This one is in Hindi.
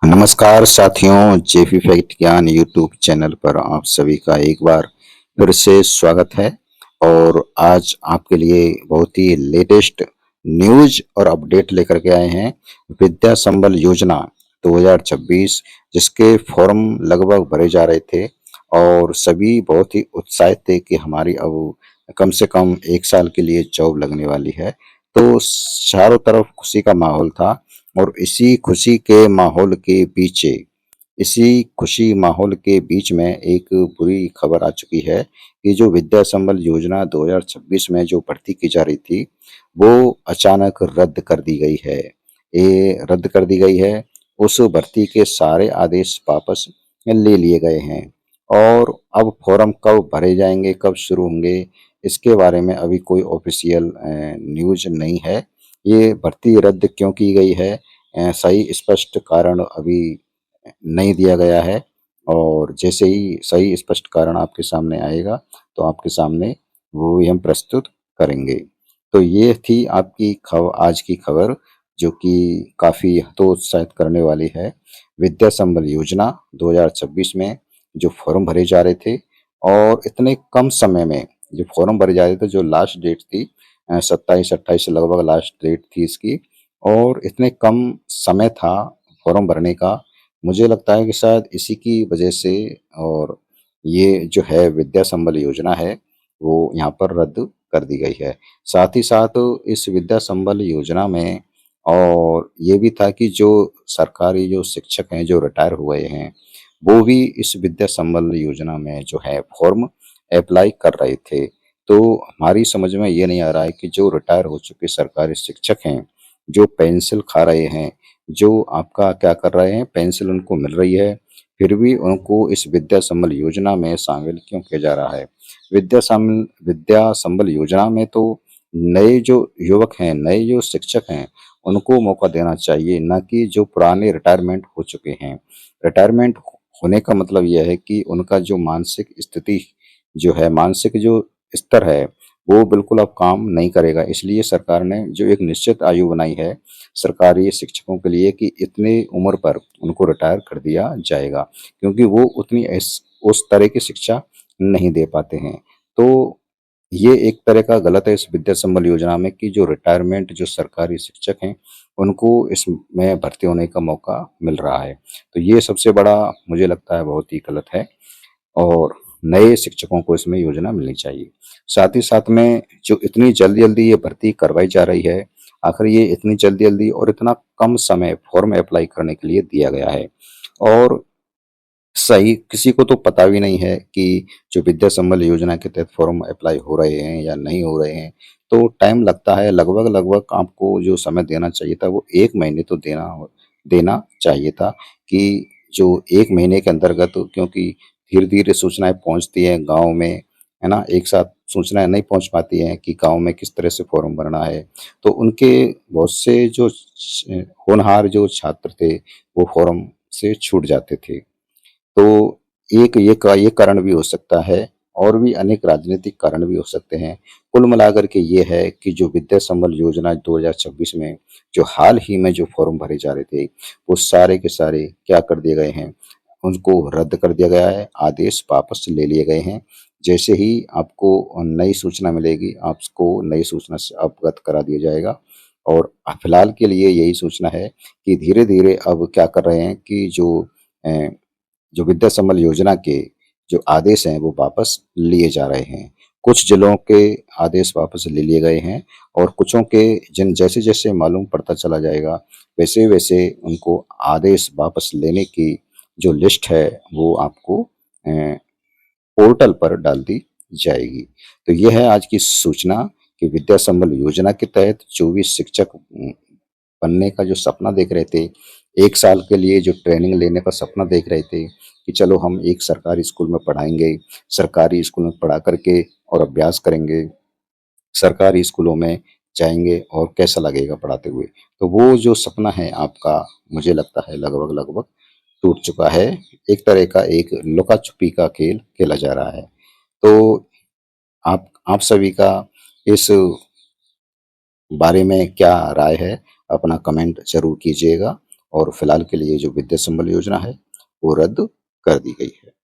नमस्कार साथियों, जेपी फैक्ट ज्ञान यूट्यूब चैनल पर आप सभी का एक बार फिर से स्वागत है। और आज आपके लिए बहुत ही लेटेस्ट न्यूज और अपडेट लेकर के आए हैं। विद्या संबल योजना 2026 जिसके फॉर्म लगभग भरे जा रहे थे और सभी बहुत ही उत्साहित थे कि हमारी अब कम से कम 1 साल के लिए जॉब लगने वाली है। तो चारों तरफ खुशी का माहौल था और इसी खुशी माहौल के बीच में एक बुरी खबर आ चुकी है कि जो विद्या संबल योजना 2026 में जो भर्ती की जा रही थी, वो अचानक रद्द कर दी गई है। ये रद्द कर दी गई है। उस भर्ती के सारे आदेश वापस ले लिए गए हैं और अब फॉर्म कब भरे जाएंगे, कब शुरू होंगे, इसके बारे में अभी कोई ऑफिशियल न्यूज़ नहीं है। ये भर्ती रद्द क्यों की गई है, सही स्पष्ट कारण अभी नहीं दिया गया है। और जैसे ही सही स्पष्ट कारण आपके सामने आएगा तो आपके सामने वो ही हम प्रस्तुत करेंगे। तो ये थी आपकी आज की खबर जो कि काफ़ी हतोत्साहित करने वाली है। विद्या संबल योजना 2026 में जो फॉर्म भरे जा रहे थे और इतने कम समय में जो फॉर्म भरे जा रहे थे, जो लास्ट डेट थी 27-28 लगभग लास्ट डेट थी इसकी, और इतने कम समय था फॉर्म भरने का। मुझे लगता है कि शायद इसी की वजह से और ये जो है विद्या संबल योजना है वो यहाँ पर रद्द कर दी गई है। साथ ही साथ इस विद्या संबल योजना में और ये भी था कि जो सरकारी जो शिक्षक हैं जो रिटायर हुए हैं, वो भी इस विद्या संबल योजना में जो है फॉर्म अप्लाई कर रहे थे। तो हमारी समझ में ये नहीं आ रहा है कि जो रिटायर हो चुके सरकारी शिक्षक हैं, जो पेंशन खा रहे हैं, जो आपका क्या कर रहे हैं, पेंशन उनको मिल रही है, फिर भी उनको इस विद्या संबल योजना में शामिल क्यों किया जा रहा है? विद्या संबल योजना में तो नए जो युवक हैं, नए जो शिक्षक हैं, उनको मौका देना चाहिए, ना कि जो पुराने रिटायरमेंट हो चुके हैं। रिटायरमेंट होने का मतलब यह है कि उनका जो मानसिक स्थिति जो है, मानसिक जो स्तर है, वो बिल्कुल अब काम नहीं करेगा। इसलिए सरकार ने जो एक निश्चित आयु बनाई है सरकारी शिक्षकों के लिए कि इतने उम्र पर उनको रिटायर कर दिया जाएगा, क्योंकि वो उस तरह की शिक्षा नहीं दे पाते हैं। तो ये एक तरह का गलत है इस विद्या संबल योजना में कि जो रिटायरमेंट जो सरकारी शिक्षक हैं, उनको इसमें भर्ती होने का मौका मिल रहा है। तो ये सबसे बड़ा मुझे लगता है बहुत ही गलत है और नए शिक्षकों को इसमें योजना मिलनी चाहिए। साथ ही साथ में जो इतनी जल्दी-जल्दी ये भर्ती करवाई जा रही है, आखिर ये इतनी जल्दी-जल्दी और इतना कम समय फॉर्म अप्लाई करने के लिए दिया गया है और सही किसी को तो पता भी नहीं है कि जो विद्या संबल योजना के तहत फॉर्म अप्लाई हो रहे हैं या नहीं हो रहे हैं। तो टाइम लगता है, लगभग आपको जो समय देना चाहिए था वो 1 महीने तो देना चाहिए था कि जो 1 महीने के अंतर्गत, क्योंकि धीरे-धीरे सूचनाएँ पहुँचती हैं गाँव में, है ना? एक साथ सूचनाएँ नहीं पहुँच पाती हैं कि गाँव में किस तरह से फॉर्म भरना है। तो उनके बहुत से जो होनहार जो छात्र थे, वो फॉर्म से छूट जाते थे। तो एक ये कारण भी हो सकता है और भी अनेक राजनीतिक कारण भी हो सकते हैं। कुल मिलाकर के ये है कि जो विद्या संबल योजना 2026 में जो हाल ही में जो फॉर्म भरे जा रहे थे, वो सारे के सारे क्या कर दिए गए हैं, उनको रद्द कर दिया गया है, आदेश वापस ले लिए गए हैं। जैसे ही आपको नई सूचना मिलेगी, आपको नई सूचना से अवगत करा दिया जाएगा। और फिलहाल के लिए यही सूचना है कि धीरे-धीरे अब क्या कर रहे हैं कि अ जो विद्या संबल योजना के जो आदेश हैं वो वापस लिए जा रहे हैं। कुछ जिलों के आदेश वापस ले लिए गए हैं और कुछों के जिन जैसे-जैसे मालूम पड़ता चला जाएगा, वैसे-वैसे उनको आदेश वापस लेने की जो लिस्ट है वो आपको पोर्टल पर डाल दी जाएगी। तो ये है आज की सूचना कि विद्या संबल योजना के तहत जो भी शिक्षक बनने का जो सपना देख रहे थे, 1 साल के लिए जो ट्रेनिंग लेने का सपना देख रहे थे कि चलो हम एक सरकारी स्कूल में पढ़ाएँगे, सरकारी स्कूल में पढ़ा कर के और अभ्यास करेंगे, सरकारी स्कूलों में जाएँगे और कैसा लगेगा पढ़ाते हुए। तो वो जो सपना है आपका, मुझे लगता है लगभग-लगभग टूट चुका है। एक तरह का एक लुका-छुपी का खेल खेला जा रहा है। तो आप सभी का इस बारे में क्या राय है? अपना कमेंट ज़रूर कीजिएगा और फिलहाल के लिए जो विद्या संबल योजना है, वो रद्द कर दी गई है।